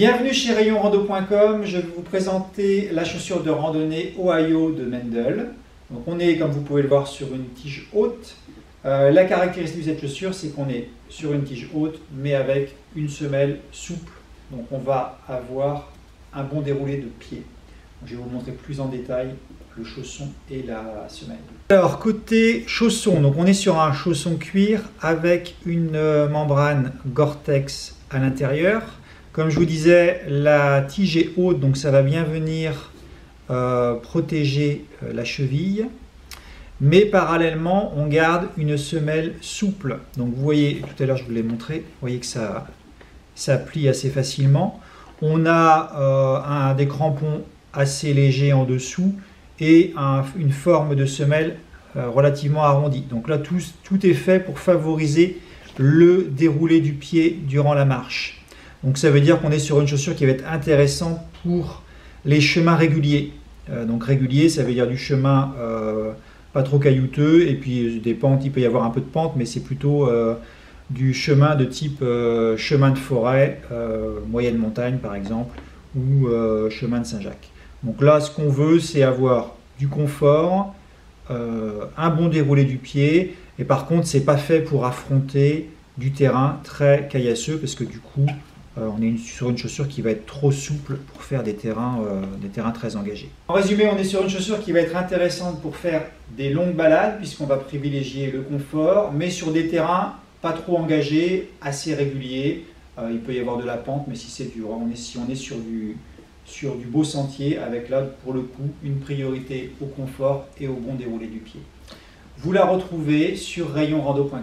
Bienvenue chez rayonrando.com, je vais vous présenter la chaussure de randonnée Ohio de Mendel. Donc on est, comme vous pouvez le voir, sur une tige haute. La caractéristique de cette chaussure, c'est qu'on est sur une tige haute, mais avec une semelle souple. Donc on va avoir un bon déroulé de pied. Donc, je vais vous montrer plus en détail le chausson et la semelle. Alors côté chausson, donc on est sur un chausson cuir avec une membrane Gore-Tex à l'intérieur. Comme je vous disais, la tige est haute, donc ça va bien venir protéger la cheville. Mais parallèlement, on garde une semelle souple. Donc vous voyez, tout à l'heure je vous l'ai montré, vous voyez que ça plie assez facilement. On a des crampons assez légers en dessous et une forme de semelle relativement arrondie. Donc là, tout est fait pour favoriser le déroulé du pied durant la marche. Donc ça veut dire qu'on est sur une chaussure qui va être intéressante pour les chemins réguliers. Donc régulier, ça veut dire du chemin pas trop caillouteux, et puis des pentes, il peut y avoir un peu de pente, mais c'est plutôt du chemin de type chemin de forêt, moyenne montagne par exemple, ou chemin de Saint-Jacques. Donc là, ce qu'on veut, c'est avoir du confort, un bon déroulé du pied, et par contre, c'est pas fait pour affronter du terrain très caillasseux, parce que du coup, on est sur une chaussure qui va être trop souple pour faire des terrains très engagés. En résumé, on est sur une chaussure qui va être intéressante pour faire des longues balades, puisqu'on va privilégier le confort, mais sur des terrains pas trop engagés, assez réguliers. Il peut y avoir de la pente, mais si on est sur du beau sentier, avec là, pour le coup, une priorité au confort et au bon déroulé du pied. Vous la retrouvez sur rayonrando.com.